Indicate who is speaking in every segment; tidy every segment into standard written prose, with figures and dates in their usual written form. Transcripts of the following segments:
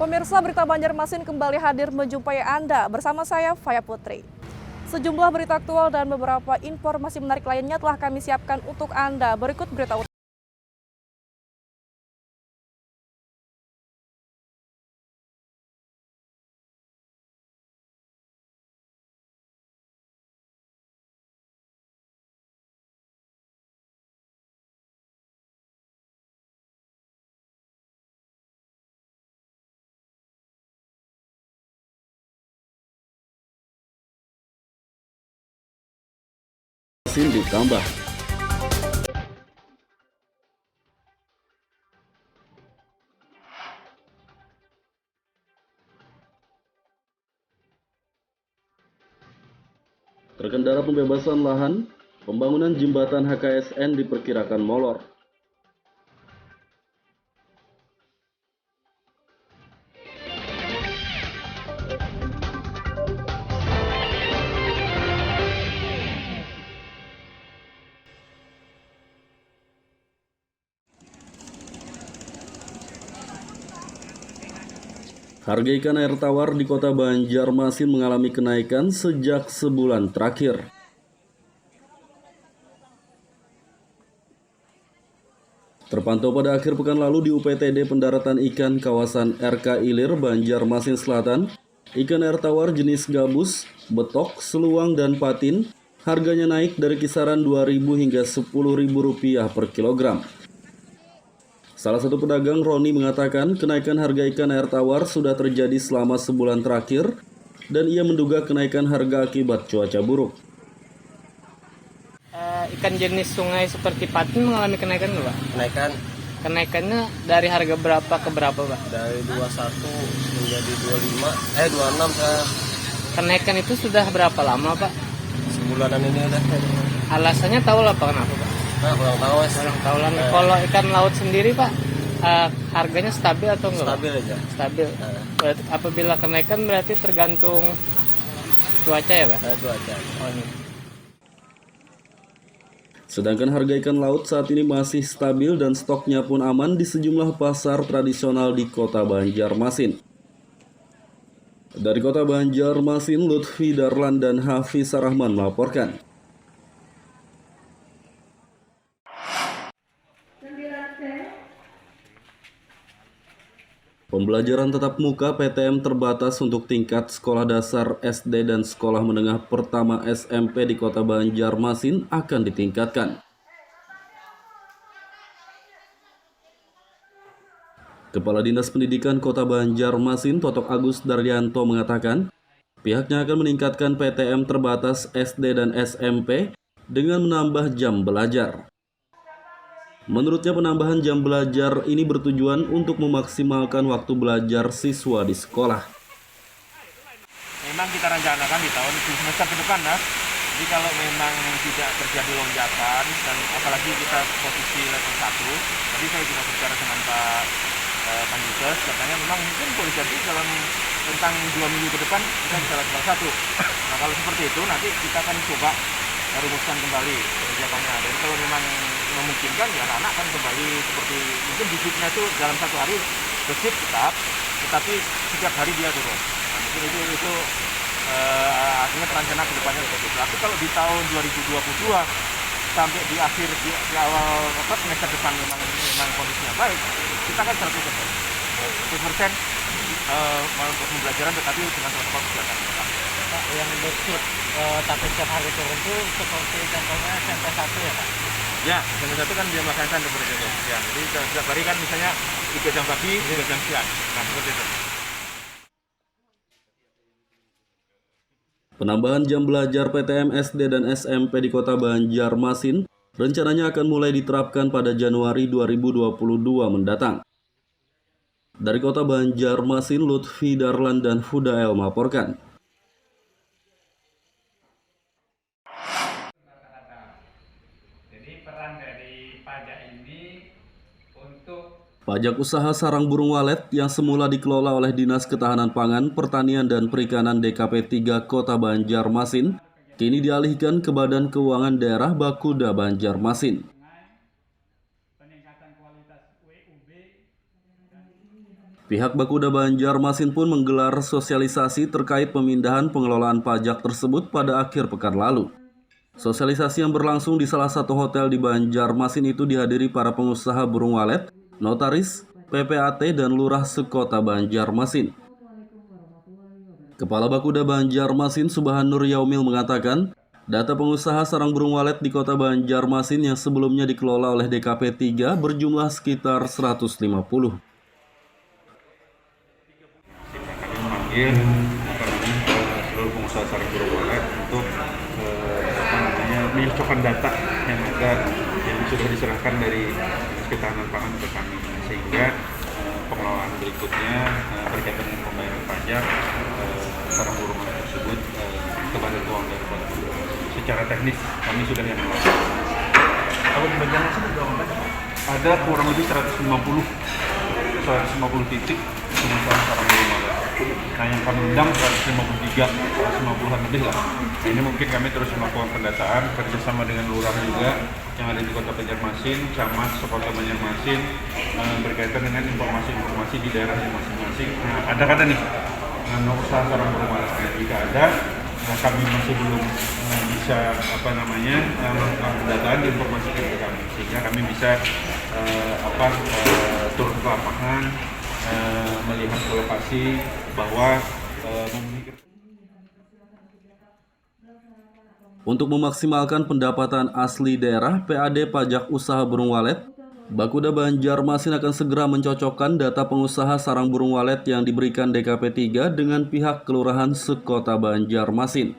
Speaker 1: Pemirsa, berita Banjarmasin kembali hadir menjumpai Anda bersama saya, Faya Putri. Sejumlah berita aktual dan beberapa informasi menarik lainnya telah kami siapkan untuk Anda. Berikut berita utama.
Speaker 2: Ditambah. Terkendala pembebasan lahan, pembangunan jembatan HKSN diperkirakan molor. Harga ikan air tawar di kota Banjarmasin mengalami kenaikan sejak sebulan terakhir. Terpantau pada akhir pekan lalu di UPTD Pendaratan Ikan kawasan RK Ilir, Banjarmasin Selatan, ikan air tawar jenis gabus, betok, seluang, dan patin harganya naik dari kisaran Rp2.000 hingga Rp10.000 per kilogram. Salah satu pedagang, Roni, mengatakan kenaikan harga ikan air tawar sudah terjadi selama sebulan terakhir dan ia menduga kenaikan harga akibat cuaca buruk.
Speaker 3: Ikan jenis sungai seperti patin mengalami kenaikan nggak, Pak? Kenaikannya dari harga berapa ke berapa, Pak?
Speaker 4: Dari 21 menjadi 26 ke...
Speaker 3: Kenaikan itu sudah berapa lama, Pak?
Speaker 4: Sebulanan ini udah.
Speaker 3: Alasannya tahu lah Pak, kenapa, Pak?
Speaker 4: Nah, kurang tahu mas.
Speaker 3: Kurang tahu lah. Kalau ikan laut sendiri, Pak, harganya stabil atau enggak?
Speaker 4: Stabil aja.
Speaker 3: Stabil. Berarti apabila kenaikan berarti tergantung cuaca ya, Pak?
Speaker 4: Cuaca.
Speaker 3: Oh, ini.
Speaker 2: Sedangkan harga ikan laut saat ini masih stabil dan stoknya pun aman di sejumlah pasar tradisional di kota Banjarmasin. Dari kota Banjarmasin, Lutfi Darlan dan Hafiz Rahman melaporkan. Pembelajaran tatap muka PTM terbatas untuk tingkat sekolah dasar SD dan sekolah menengah pertama SMP di kota Banjarmasin akan ditingkatkan. Kepala Dinas Pendidikan Kota Banjarmasin, Totok Agus Daryanto, mengatakan pihaknya akan meningkatkan PTM terbatas SD dan SMP dengan menambah jam belajar. Menurutnya penambahan jam belajar ini bertujuan untuk memaksimalkan waktu belajar siswa di sekolah.
Speaker 5: Memang kita rencanakan di tahun semester ke depan, Mas. Jadi kalau memang tidak terjadi lonjakan dan apalagi kita posisi level 1, tadi saya juga bicara dengan Pak Kandides, katanya memang mungkin boleh jadi dalam tentang 2 minggu ke depan kita bisa level 1. Nah kalau seperti itu nanti kita akan coba rumuskan kembali kebijakannya. Jadi kalau memang memungkinkan ya anak-anak kan kembali seperti mungkin bibitnya itu dalam satu hari bersih tetap, tetapi setiap hari dia turun. Nah, mungkin itu artinya rencana ke depannya seperti itu. Tapi kalau di tahun 2022 sampai di akhir di awal semester depan memang kondisinya baik, kita kan 100%. 100% untuk pembelajaran tetapi dengan protokol kesehatan.
Speaker 3: Yang bersih tapi setiap hari turun itu seperti contohnya SMP 1 ya, Pak?
Speaker 5: Ya, SMP 1 kan dia melaksanakan seperti itu. Ya, jadi setiap hari kan misalnya 3 jam pagi, 3 jam siang. Nah, seperti itu.
Speaker 2: Penambahan jam belajar PTM SD dan SMP di kota Banjarmasin rencananya akan mulai diterapkan pada Januari 2022 mendatang. Dari kota Banjarmasin, Lutfi Darlan dan Fudael melaporkan.
Speaker 6: Jadi peran dari pajak ini untuk
Speaker 2: Pajak usaha sarang burung walet yang semula dikelola oleh Dinas Ketahanan Pangan, Pertanian dan Perikanan DKP 3 Kota Banjarmasin, kini dialihkan ke Badan Keuangan Daerah Bakuda Banjarmasin. Pihak Bakuda Banjarmasin pun menggelar sosialisasi terkait pemindahan pengelolaan pajak tersebut pada akhir pekan lalu. Sosialisasi yang berlangsung di salah satu hotel di Banjarmasin itu dihadiri para pengusaha burung walet, notaris, PPAT, dan lurah sekota Banjarmasin. Kepala Bakuda Banjarmasin Subhan Nur Yaumil mengatakan, data pengusaha sarang burung walet di kota Banjarmasin yang sebelumnya dikelola oleh DKP 3 berjumlah sekitar 150.
Speaker 7: Memanggil seluruh pengusaha sarang burung walet untuk menyocokkan data yang ada yang sudah diserahkan dari Dinas Ketahanan Pangan ke kami, sehingga pengelolaan berikutnya berkaitan dengan pembayaran pajak sarang burung walet tersebut ke Badan Keuangan Daerah. Secara teknis kami sudah yang melakukan. Kalau di bagian ada kurang lebih 150 titik pengusaha sarang burung walet. Nah, yang kami undang 150-an lebih lah. Nah, ini mungkin kami terus melakukan pendataan kerjasama dengan lurah juga yang ada di Kota Banjarmasin, camat sekota Banjarmasin, berkaitan dengan informasi-informasi di daerahnya masing-masing. Nah, ada nih usaha sarang burung walet. Jika ada, kami masih belum bisa melakukan pendataan di informasi ke kami, sehingga kami bisa turun ke lapangan, melihat ke lokasi bahwa
Speaker 2: Untuk memaksimalkan pendapatan asli daerah PAD Pajak Usaha Burung Walet, Bakuda Banjarmasin akan segera mencocokkan data pengusaha sarang burung walet yang diberikan DKP 3 dengan pihak Kelurahan sekota Banjarmasin.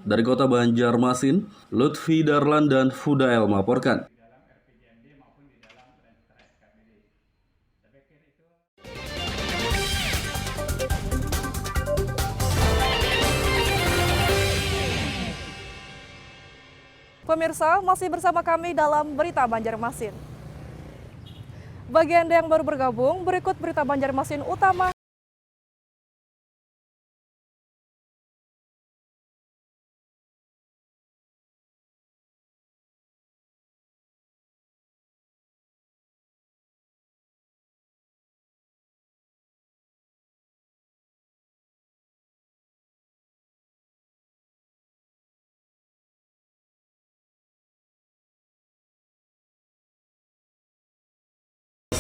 Speaker 2: Dari Kota Banjarmasin, Lutfi Darlan dan Fudael melaporkan.
Speaker 1: Pemirsa, masih bersama kami dalam Berita Banjarmasin. Bagi Anda yang baru bergabung, berikut Berita Banjarmasin utama.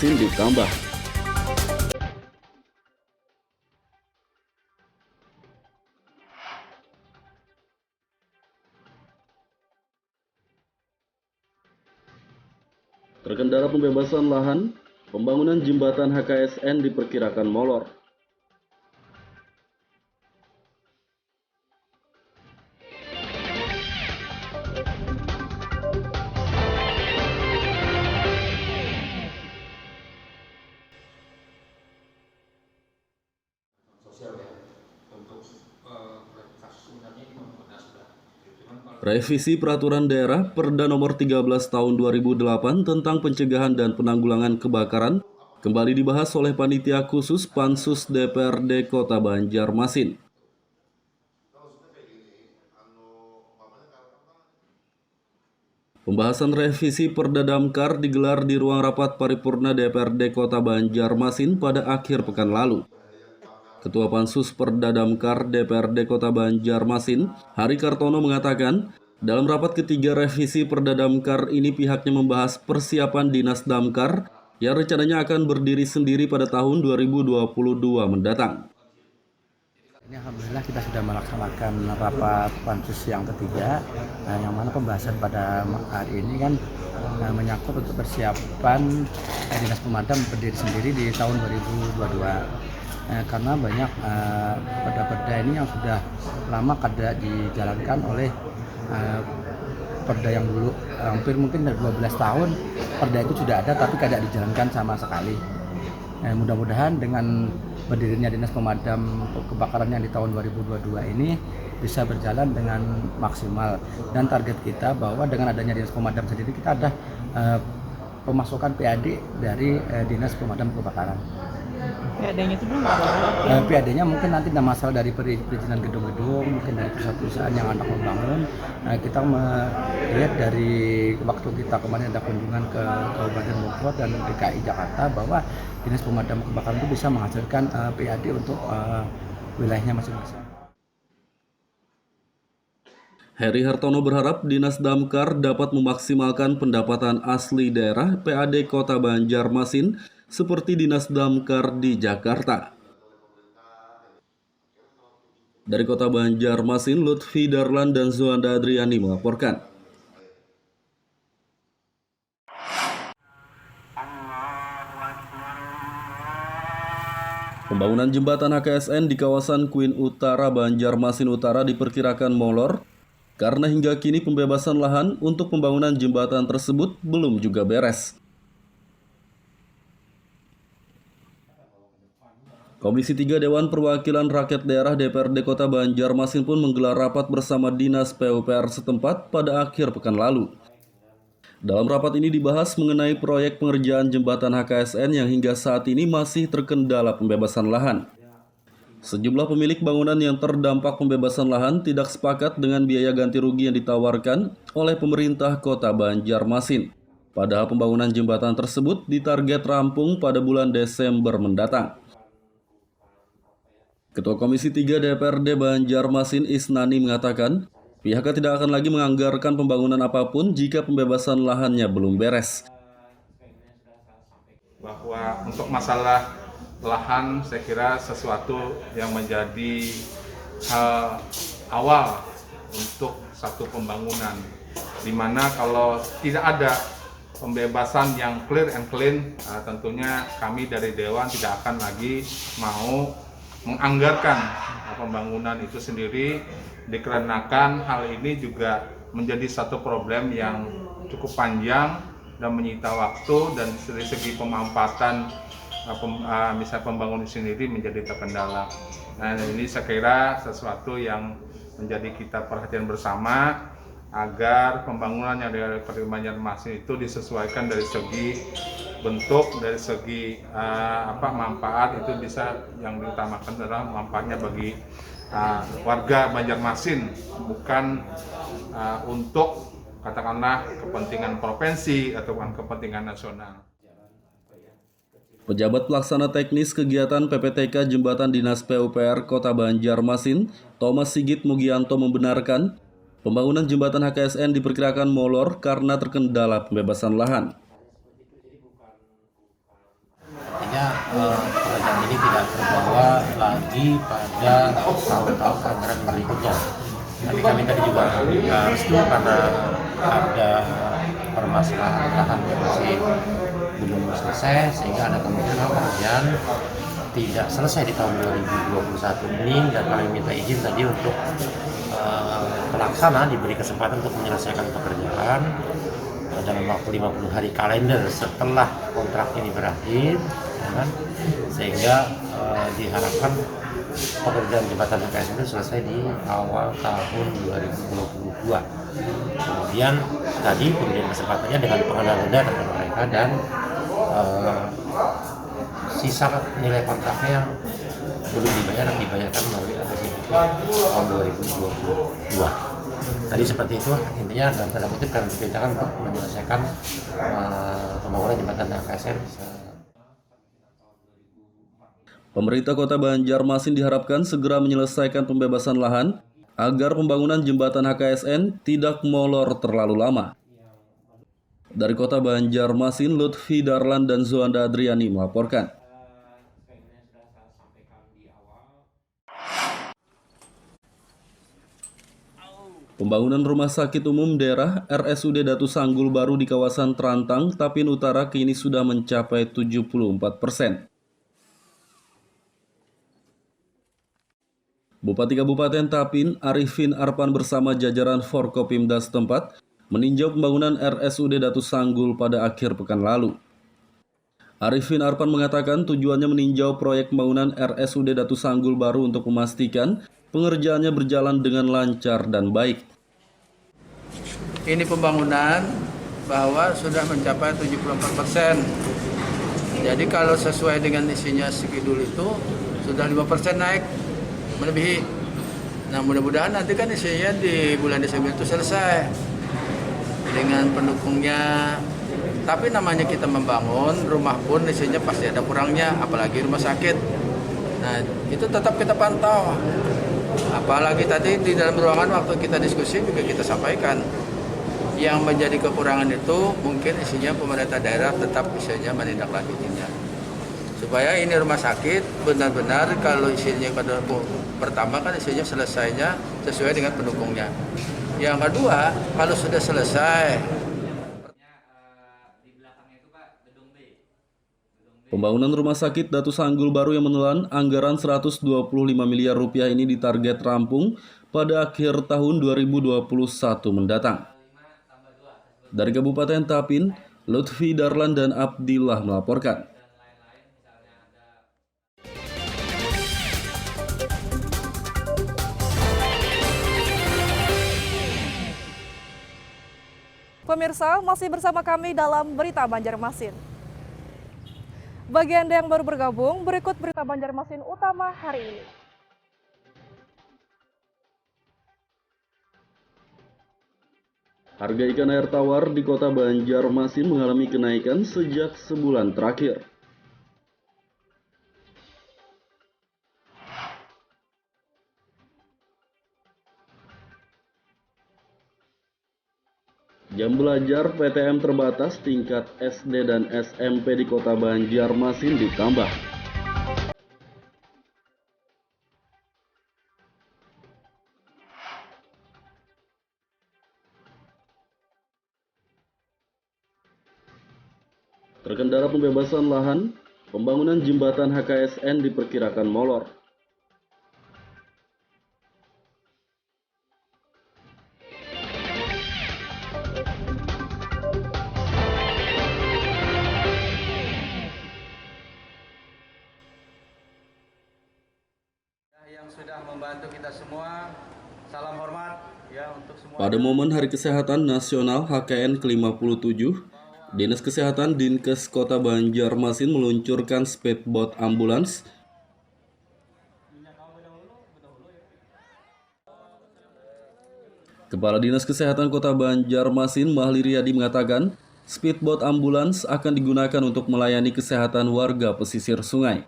Speaker 2: Ditambah. Terkendala pembebasan lahan, pembangunan jembatan HKSN diperkirakan molor. Revisi Peraturan Daerah Perda Nomor 13 Tahun 2008 tentang pencegahan dan penanggulangan kebakaran kembali dibahas oleh Panitia Khusus Pansus DPRD Kota Banjarmasin. Pembahasan revisi Perda Damkar digelar di ruang rapat paripurna DPRD Kota Banjarmasin pada akhir pekan lalu. Ketua Pansus Perda Damkar DPRD Kota Banjarmasin, Hari Kartono mengatakan, dalam rapat ketiga revisi Perda Damkar ini pihaknya membahas persiapan Dinas Damkar yang rencananya akan berdiri sendiri pada tahun 2022 mendatang.
Speaker 8: Alhamdulillah kita sudah melaksanakan rapat Pansus yang ketiga, yang mana pembahasan pada hari ini kan menyangkut untuk persiapan Dinas Pemadam berdiri sendiri di tahun 2022. Karena banyak perda-perda ini yang sudah lama kada dijalankan oleh perda yang dulu, hampir mungkin dari 12 tahun perda itu sudah ada tapi kada dijalankan sama sekali. Mudah-mudahan dengan berdirinya Dinas Pemadam Kebakaran yang di tahun 2022 ini bisa berjalan dengan maksimal, dan target kita bahwa dengan adanya Dinas Pemadam sendiri kita ada pemasukan PAD dari Dinas Pemadam Kebakaran.
Speaker 3: PAD-nya itu belum ada.
Speaker 8: PAD-nya mungkin nanti ada masalah dari perizinan gedung-gedung, mungkin dari perusahaan-perusahaan yang hendak membangun. Nah, kita melihat dari waktu kita kemarin ada kunjungan ke Kabupaten Bogor dan DKI Jakarta bahwa Dinas Pemadam Kebakaran itu bisa menghasilkan PAD untuk wilayahnya masing-masing.
Speaker 2: Heri Hartono berharap Dinas Damkar dapat memaksimalkan pendapatan asli daerah PAD Kota Banjarmasin seperti Dinas Damkar di Jakarta. Dari Kota Banjarmasin, Lutfi Darlan dan Zuanda Adriani melaporkan. Pembangunan jembatan HKSN di kawasan Queen Utara, Banjarmasin Utara diperkirakan molor karena hingga kini pembebasan lahan untuk pembangunan jembatan tersebut belum juga beres. Komisi 3 Dewan Perwakilan Rakyat Daerah DPRD Kota Banjarmasin pun menggelar rapat bersama Dinas PUPR setempat pada akhir pekan lalu. Dalam rapat ini dibahas mengenai proyek pengerjaan jembatan HKSN yang hingga saat ini masih terkendala pembebasan lahan. Sejumlah pemilik bangunan yang terdampak pembebasan lahan tidak sepakat dengan biaya ganti rugi yang ditawarkan oleh pemerintah Kota Banjarmasin. Padahal pembangunan jembatan tersebut ditarget rampung pada bulan Desember mendatang. Ketua Komisi 3 DPRD Banjarmasin Isnani mengatakan, pihaknya tidak akan lagi menganggarkan pembangunan apapun jika pembebasan lahannya belum beres.
Speaker 7: Bahwa untuk masalah lahan saya kira sesuatu yang menjadi hal awal untuk satu pembangunan, di mana kalau tidak ada pembebasan yang clear and clean, tentunya kami dari Dewan tidak akan lagi mau menganggarkan pembangunan itu sendiri, dikarenakan hal ini juga menjadi satu problem yang cukup panjang dan menyita waktu, dan dari segi pemanfaatan misalnya pembangunan sendiri menjadi terkendala. Nah, ini saya kira sesuatu yang menjadi kita perhatian bersama agar pembangunan yang dari Banjarmasin itu disesuaikan dari segi bentuk, dari segi manfaat, itu bisa yang diutamakan adalah manfaatnya bagi warga Banjarmasin, bukan untuk katakanlah kepentingan provinsi atau kepentingan nasional.
Speaker 2: Pejabat Pelaksana Teknis Kegiatan PPTK Jembatan Dinas PUPR Kota Banjarmasin, Thomas Sigit Mugianto membenarkan pembangunan jembatan HKSN diperkirakan molor karena terkendala pembebasan lahan.
Speaker 8: Artinya pekerjaan ini tidak terbawa lagi pada tahun-tahun anggaran berikutnya. Tapi kami tadi juga restu karena ada permasalahan lahan yang masih belum selesai, sehingga ada kemungkinan pekerjaan tidak selesai di tahun 2021 ini, dan kami minta izin tadi untuk pelaksana diberi kesempatan untuk menyelesaikan pekerjaan dalam waktu 50 hari kalender setelah kontrak ini berakhir, ya kan? Sehingga diharapkan pekerjaan jembatan HKSN itu selesai di awal tahun 2022. Kemudian tadi pemberian kesempatannya dengan pengenalan kepada mereka, dan sisa nilai kontraknya yang belum dibayarkan melalui tahun 2022. Tadi seperti itu, intinya dalam tanda kutip kami diperintahkan untuk menyelesaikan pembangunan jembatan HKSN.
Speaker 2: Pemerintah Kota Banjarmasin diharapkan segera menyelesaikan pembebasan lahan agar pembangunan jembatan HKSN tidak molor terlalu lama. Dari Kota Banjarmasin, Lutfi Darlan dan Zuanda Adriani melaporkan. Pembangunan Rumah Sakit Umum Daerah RSUD Datu Sanggul Baru di kawasan Trantang, Tapin Utara kini sudah mencapai 74%. Bupati Kabupaten Tapin, Arifin Arpan bersama jajaran Forkopimda setempat meninjau pembangunan RSUD Datu Sanggul pada akhir pekan lalu. Arifin Arpan mengatakan tujuannya meninjau proyek pembangunan RSUD Datu Sanggul Baru untuk memastikan pengerjaannya berjalan dengan lancar dan baik.
Speaker 9: Ini pembangunan bahwa sudah mencapai 74%.
Speaker 8: Jadi kalau sesuai dengan isinya Skidul itu sudah 5% naik, melebihi. Nah mudah-mudahan nanti kan isinya di bulan Desember itu selesai dengan pendukungnya. Tapi namanya kita membangun rumah pun isinya pasti ada kurangnya, apalagi rumah sakit. Nah itu tetap kita pantau. Apalagi tadi di dalam ruangan waktu kita diskusi juga kita sampaikan yang menjadi kekurangan itu mungkin isinya pemerintah daerah tetap isinya menindaklanjutinya. Supaya ini rumah sakit benar-benar kalau isinya pertama kan isinya selesainya sesuai dengan pendukungnya. Yang kedua, kalau sudah selesai
Speaker 2: Pembangunan rumah sakit Datu Sanggul baru yang menelan anggaran 125 miliar rupiah ini ditarget rampung pada akhir tahun 2021 mendatang. Dari Kabupaten Tapin, Lutfi Darlan dan Abdillah melaporkan.
Speaker 1: Pemirsa, masih bersama kami dalam Berita Banjarmasin. Bagi Anda yang baru bergabung, berikut Berita Banjarmasin utama hari ini.
Speaker 2: Harga ikan air tawar di kota Banjarmasin mengalami kenaikan sejak sebulan terakhir. Jam belajar PTM terbatas tingkat SD dan SMP di kota Banjarmasin ditambah. Terkendala pembebasan lahan, pembangunan jembatan HKSN diperkirakan molor.
Speaker 8: yang sudah membantu kita semua. Salam hormat ya untuk semua.
Speaker 2: Pada momen Hari Kesehatan Nasional HKN ke-57, Dinas Kesehatan Dinkes Kota Banjarmasin meluncurkan speedboat ambulans. Kepala Dinas Kesehatan Kota Banjarmasin, Mahli Riyadi mengatakan, speedboat ambulans akan digunakan untuk melayani kesehatan warga pesisir sungai.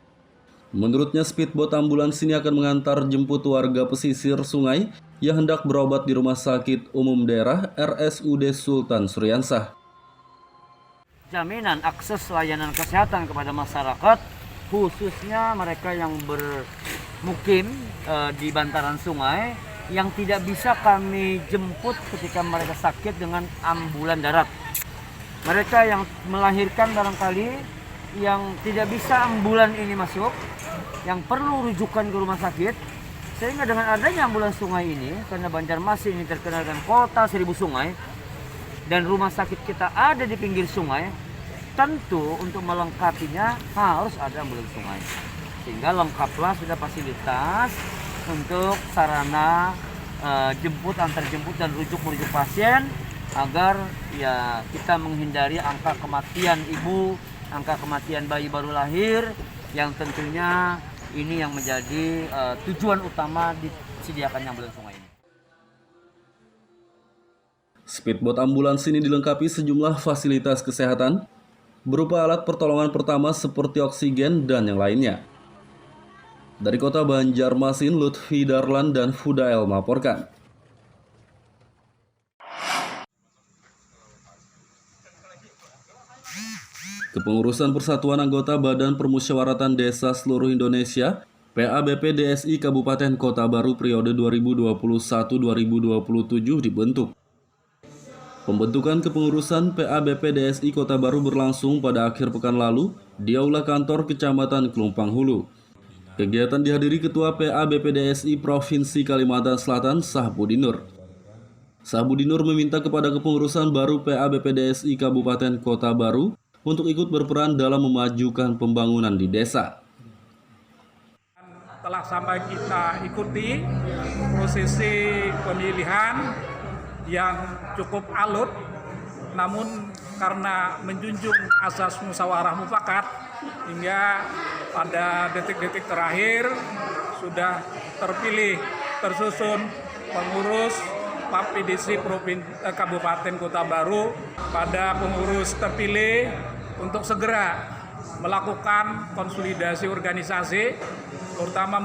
Speaker 2: Menurutnya, speedboat ambulans ini akan mengantar jemput warga pesisir sungai yang hendak berobat di Rumah Sakit Umum Daerah RSUD Sultan Suryansah.
Speaker 9: Jaminan akses layanan kesehatan kepada masyarakat, khususnya mereka yang bermukim di bantaran sungai, yang tidak bisa kami jemput ketika mereka sakit dengan ambulan darat. Mereka yang melahirkan barangkali, yang tidak bisa ambulan ini masuk, yang perlu rujukan ke rumah sakit, sehingga dengan adanya ambulans sungai ini, karena Banjarmasin ini terkenal dengan kota 1000 sungai, dan rumah sakit kita ada di pinggir sungai, tentu untuk melengkapinya harus ada ambulans sungai. Sehingga lengkaplah sudah fasilitas untuk sarana jemput, antar jemput, dan merujuk pasien, agar ya kita menghindari angka kematian ibu, angka kematian bayi baru lahir, yang tentunya ini yang menjadi tujuan utama disediakannya ambulans sungai ini.
Speaker 2: Speedboat ambulans ini dilengkapi sejumlah fasilitas kesehatan, berupa alat pertolongan pertama seperti oksigen dan yang lainnya. Dari Kota Banjarmasin, Lutfi Darlan dan Fudael melaporkan. Kepengurusan Persatuan Anggota Badan Permusyawaratan Desa Seluruh Indonesia PABP-DSI Kabupaten Kota Baru periode 2021-2027 dibentuk. Pembentukan kepengurusan PABP-DSI Kota Baru berlangsung pada akhir pekan lalu di Aula Kantor Kecamatan Klumpang Hulu. Kegiatan dihadiri Ketua PABP-DSI Provinsi Kalimantan Selatan, Sahbudinur. Sahbudinur meminta kepada kepengurusan baru PABP-DSI Kabupaten Kota Baru untuk ikut berperan dalam memajukan pembangunan di desa.
Speaker 10: Telah sampai kita ikuti prosesi pemilihan yang cukup alot, namun karena menjunjung asas musyawarah mufakat, hingga pada detik-detik terakhir sudah tersusun pengurus PAPIDC Kabupaten Kota Baru. Pada pengurus terpilih untuk segera melakukan konsolidasi organisasi, terutama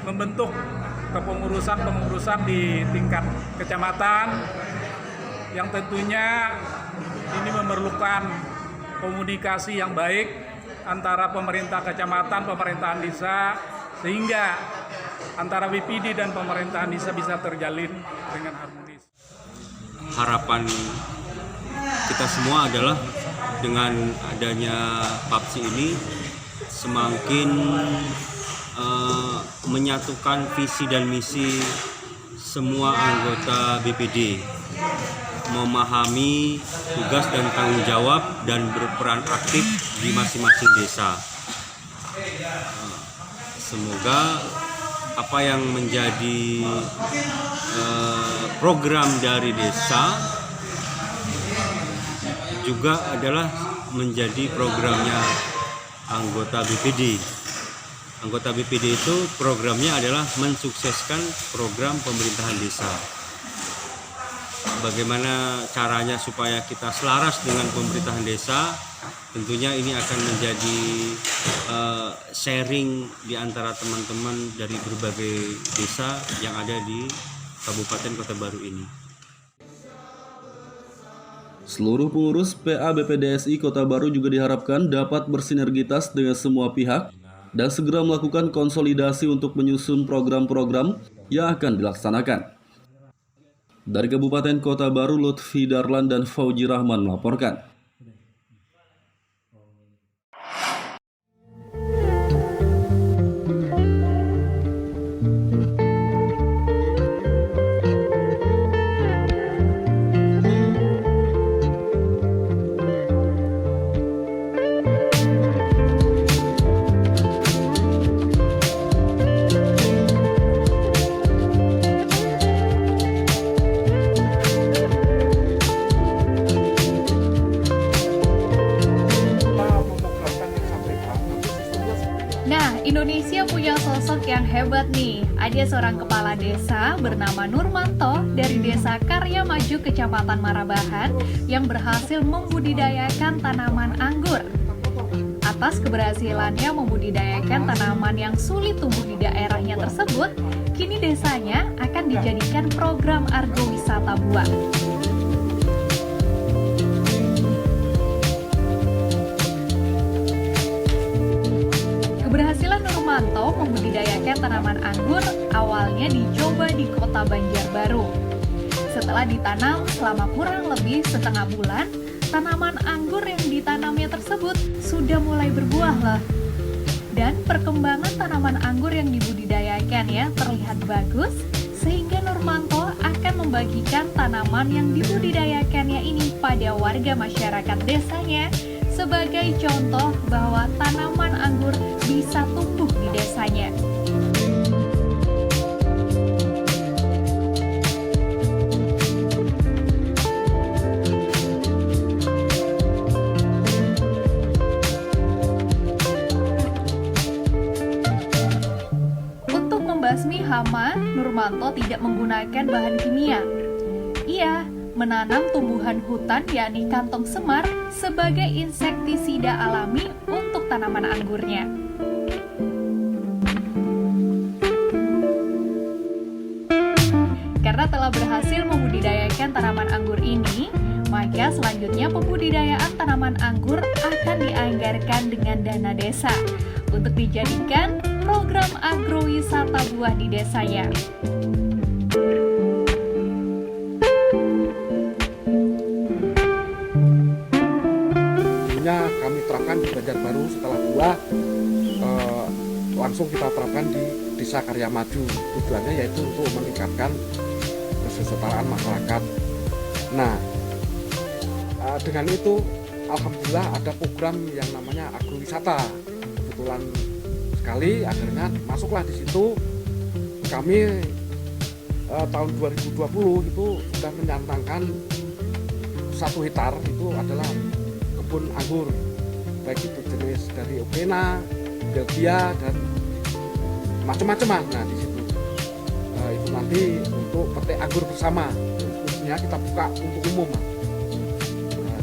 Speaker 10: membentuk kepengurusan di tingkat kecamatan, yang tentunya ini memerlukan komunikasi yang baik antara pemerintah kecamatan, pemerintahan desa, sehingga antara WPD dan pemerintahan desa bisa terjalin dengan harmonis.
Speaker 11: Harapan kita semua adalah dengan adanya PAPSI ini semakin menyatukan visi dan misi semua anggota BPD, memahami tugas dan tanggung jawab dan berperan aktif di masing-masing desa. Semoga apa yang menjadi program dari desa juga adalah menjadi programnya anggota BPD. Anggota BPD itu programnya adalah mensukseskan program pemerintahan desa. Bagaimana caranya supaya kita selaras dengan pemerintahan desa? Tentunya ini akan menjadi sharing di antara teman-teman dari berbagai desa yang ada di Kabupaten Kota Baru ini.
Speaker 2: Seluruh pengurus PA BPDSI Kota Baru juga diharapkan dapat bersinergitas dengan semua pihak dan segera melakukan konsolidasi untuk menyusun program-program yang akan dilaksanakan. Dari Kabupaten Kota Baru, Lutfi Darlan dan Fauji Rahman melaporkan.
Speaker 12: Indonesia punya sosok yang hebat nih. Ada seorang kepala desa bernama Nurmanto dari Desa Karya Maju, Kecamatan Marabahan, yang berhasil membudidayakan tanaman anggur. Atas keberhasilannya membudidayakan tanaman yang sulit tumbuh di daerahnya tersebut, kini desanya akan dijadikan program agrowisata buah. Keberhasilan Nurmanto membudidayakan tanaman anggur awalnya dicoba di Kota Banjarbaru. Setelah ditanam selama kurang lebih setengah bulan, tanaman anggur yang ditanamnya tersebut sudah mulai berbuah loh. Dan perkembangan tanaman anggur yang dibudidayakan ya terlihat bagus, sehingga Nurmanto akan membagikan tanaman yang dibudidayakannya ini pada warga masyarakat desanya sebagai contoh bahwa tanaman anggur bisa tumbuh di desanya. Untuk membasmi hama, Nurmanto tidak menggunakan bahan kimia. Ia menanam tumbuhan hutan yakni kantong semar sebagai insektisida alami untuk tanaman anggurnya. Karena telah berhasil membudidayakan tanaman anggur ini, maka selanjutnya pembudidayaan tanaman anggur akan dianggarkan dengan dana desa untuk dijadikan program agrowisata buah di desanya.
Speaker 13: Kami terapkan di Banjarbaru setelah buah, langsung kita terapkan di Desa Karya Maju. Tujuannya yaitu untuk meningkatkan kesejahteraan masyarakat. Nah, dengan itu alhamdulillah ada program yang namanya agrowisata. Kebetulan sekali akhirnya masuklah di situ. Kami tahun 2020 itu sudah menyantangkan 1 hektar itu adalah kebun anggur. baik itu jenis dari Ukraina, Belgia dan macam-macam. Nah di situ itu nanti untuk petik anggur bersama, khususnya kita buka untuk umum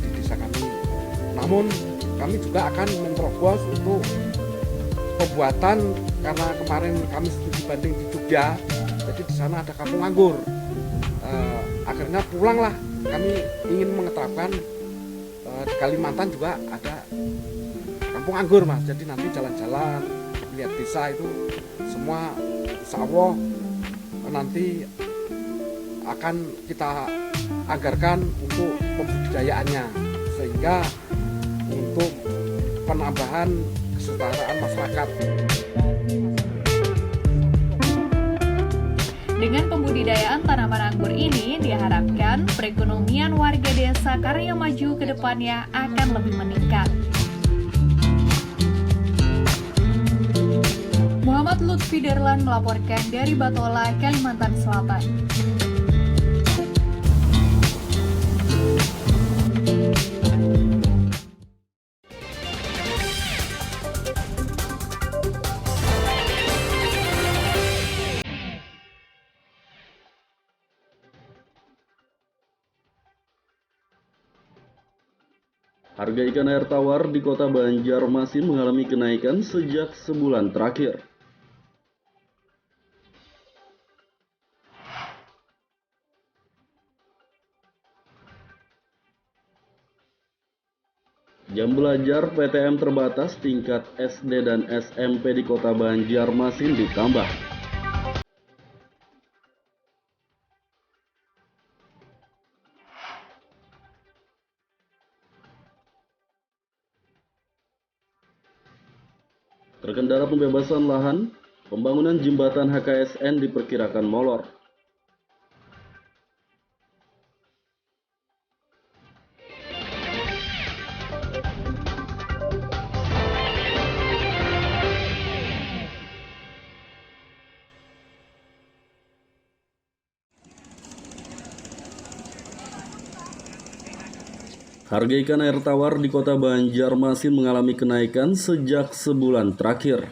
Speaker 13: di desa kami. Namun kami juga akan menerobos untuk pembuatan, karena kemarin kami studi banding di Jogja, jadi di sana ada kampung anggur. Akhirnya pulanglah, kami ingin mengetapkan di Kalimantan juga ada kampung anggur Mas. Jadi nanti jalan-jalan lihat desa itu semua, insya Allah nanti akan kita anggarkan untuk pembudidayaannya, sehingga untuk penambahan kesetaraan masyarakat.
Speaker 12: Dengan pembudidayaan tanaman anggur ini diharapkan perekonomian warga desa Karyamaju ke depannya akan lebih meningkat. Muhammad Lutfi Darlan melaporkan dari Batola, Kalimantan Selatan.
Speaker 2: Harga ikan air tawar di kota Banjarmasin mengalami kenaikan sejak sebulan terakhir. Jam belajar PTM terbatas tingkat SD dan SMP di kota Banjarmasin ditambah. Terkendala pembebasan lahan, pembangunan jembatan HKSN diperkirakan molor. Harga ikan air tawar di kota Banjarmasin mengalami kenaikan sejak sebulan terakhir.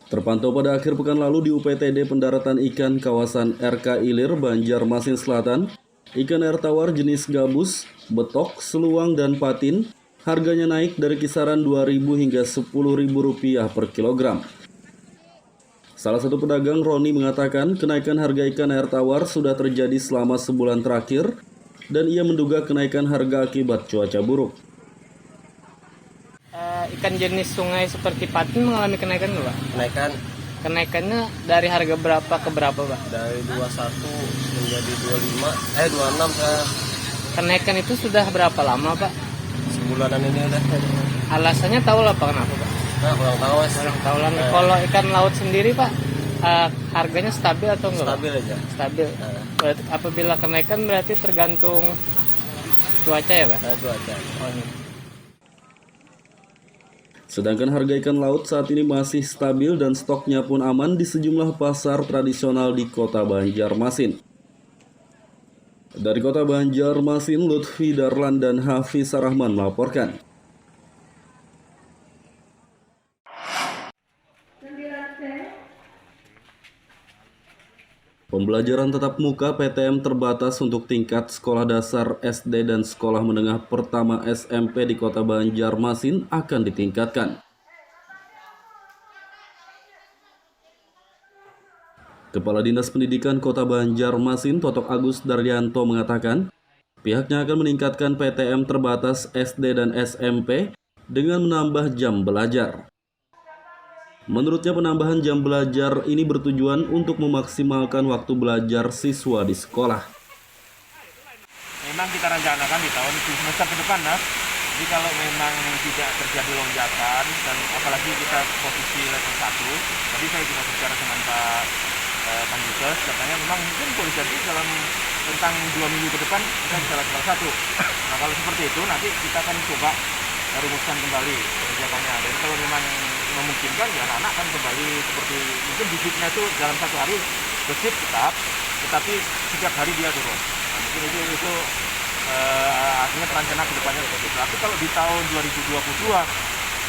Speaker 2: Terpantau pada akhir pekan lalu di UPTD Pendaratan Ikan kawasan RK Ilir, Banjarmasin Selatan, ikan air tawar jenis gabus, betok, seluang, dan patin harganya naik dari kisaran Rp2.000 hingga Rp10.000 per kilogram. Salah satu pedagang, Roni, mengatakan kenaikan harga ikan air tawar sudah terjadi selama sebulan terakhir dan ia menduga kenaikan harga akibat cuaca buruk.
Speaker 3: Ikan jenis sungai seperti patin mengalami kenaikan nggak, Pak? Kenaikannya dari harga berapa ke berapa, Pak?
Speaker 4: Dari 21 menjadi 26 saya.
Speaker 3: Kenaikan itu sudah berapa lama, Pak?
Speaker 4: Sebulanan ini udah.
Speaker 3: Alasannya tahu lah Pak, kenapa, Pak?
Speaker 4: Nah, kurang tahu Mas.
Speaker 3: Kurang tahu lah. Kalau ikan laut sendiri, Pak, harganya stabil atau enggak?
Speaker 4: Stabil aja.
Speaker 3: Stabil. Berarti apabila kenaikan berarti tergantung cuaca ya, Pak?
Speaker 4: Cuaca.
Speaker 3: Oh, ini.
Speaker 2: Sedangkan harga ikan laut saat ini masih stabil dan stoknya pun aman di sejumlah pasar tradisional di kota Banjarmasin. Dari kota Banjarmasin, Lutfi Darlan dan Hafiz Rahman melaporkan. Pembelajaran tatap muka PTM terbatas untuk tingkat sekolah dasar SD dan sekolah menengah pertama SMP di kota Banjarmasin akan ditingkatkan. Kepala Dinas Pendidikan Kota Banjarmasin, Totok Agus Daryanto, mengatakan pihaknya akan meningkatkan PTM terbatas SD dan SMP dengan menambah jam belajar. Menurutnya penambahan jam belajar ini bertujuan untuk memaksimalkan waktu belajar siswa di sekolah.
Speaker 5: Memang kita rencanakan di tahun semester ke depan, Mas. Jadi kalau memang tidak terjadi lonjakan dan apalagi kita posisi level 1, tadi saya juga bicara dengan Pak Kandides, katanya memang mungkin polisi itu dalam tentang 2 minggu ke depan kita bisa level 1. Nah kalau seperti itu nanti kita akan coba rumuskan kembali kebijakannya. Dan kalau memang memungkinkan ya anak-anak kan kembali seperti mungkin bisiknya itu dalam 1 hari bersih tetap, tetapi setiap hari dia turun. Nah, mungkin itu artinya perencana ke depannya seperti itu. Tapi kalau di tahun 2022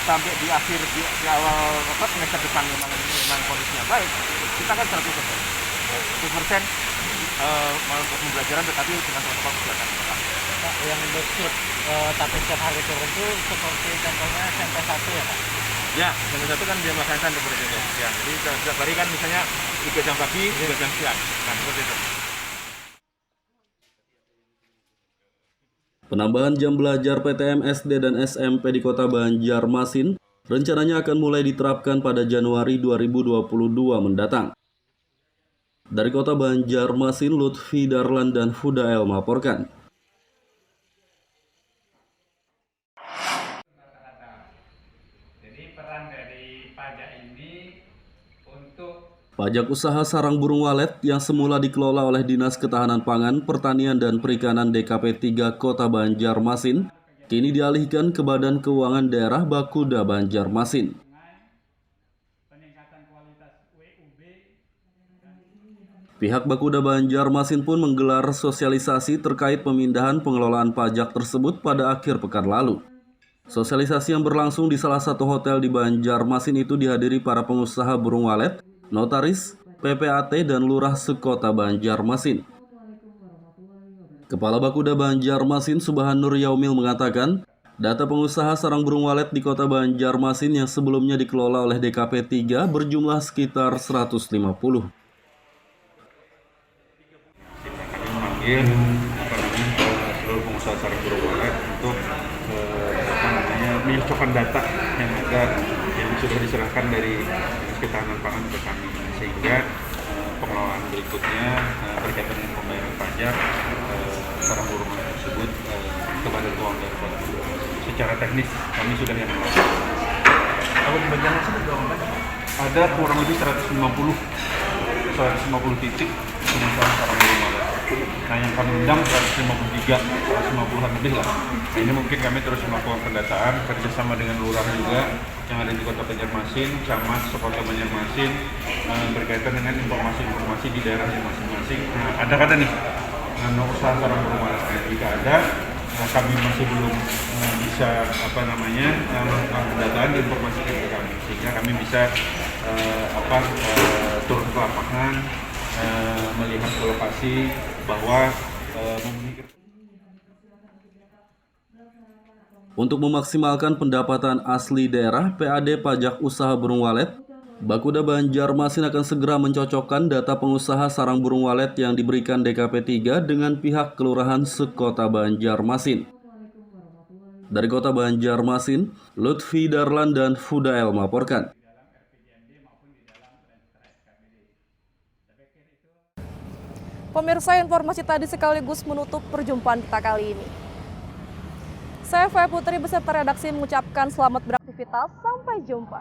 Speaker 5: sampai di akhir di awal semester depan memang kondisinya baik, kita kan 100% untuk pembelajaran, tetapi dengan protokol kesehatan.
Speaker 9: Yang besut tapi setiap hari turun itu seperti contohnya SMP 1 ya Pak?
Speaker 5: Ya, SMP 1 kan dia melaksanakan seperti itu. Ya, jadi setiap hari kan misalnya 3 jam pagi, 3 jam siang. Nah, seperti itu.
Speaker 2: Penambahan jam belajar PTM SD dan SMP di Kota Banjarmasin rencananya akan mulai diterapkan pada Januari 2022 mendatang. Dari Kota Banjarmasin, Lutfi Darlan dan Fudael melaporkan.
Speaker 6: Jadi peran dari pajak ini untuk
Speaker 2: Pajak usaha sarang burung walet yang semula dikelola oleh Dinas Ketahanan Pangan, Pertanian dan Perikanan DKP 3 Kota Banjarmasin, kini dialihkan ke Badan Keuangan Daerah Bakuda Banjarmasin. Pihak Bakuda Banjarmasin pun menggelar sosialisasi terkait pemindahan pengelolaan pajak tersebut pada akhir pekan lalu. Sosialisasi yang berlangsung di salah satu hotel di Banjarmasin itu dihadiri para pengusaha burung walet, notaris, PPAT, dan lurah sekota Banjarmasin. Kepala Bakuda Banjarmasin Subhanur Yaumil mengatakan, data pengusaha sarang burung walet di Kota Banjarmasin yang sebelumnya dikelola oleh DKP 3 berjumlah sekitar 150.
Speaker 7: Memanggil seluruh pengusaha sarang burung walet untuk menyocokkan data yang ada yang sudah diserahkan dari Dinas Ketahanan Pangan ke kami, sehingga pengelolaan berikutnya berkaitan dengan pembayaran pajak sarang burung walet tersebut kepada keuangan daerah. Secara teknis kami sudah yang melakukan. Kalau di Banjarmasin ada kurang lebih 150 titik pengusaha sarang burung walet. Nah, yang kami undang 150-an lebih lah. Nah, ini mungkin kami terus melakukan pendataan kerjasama dengan lurah juga yang ada di Kota Banjarmasin, camat sekota Banjarmasin, berkaitan dengan informasi-informasi di daerah masing-masing. Nah, ada nih usaha sarang burung walet. Jika ada, kami masih belum bisa melakukan pendataan dan informasi ke kami, sehingga kami bisa turun ke lapangan, melihat ke lokasi bahwa
Speaker 2: Untuk memaksimalkan pendapatan asli daerah PAD Pajak Usaha Burung Walet, Bakuda Banjarmasin akan segera mencocokkan data pengusaha sarang burung walet yang diberikan DKP 3 dengan pihak Kelurahan Sekota Banjarmasin. Dari Kota Banjarmasin, Lutfi Darlan dan Fudael melaporkan.
Speaker 1: Pemirsa, informasi tadi sekaligus menutup perjumpaan kita kali ini. Saya Faya Putri beserta redaksi mengucapkan selamat beraktivitas. Sampai jumpa.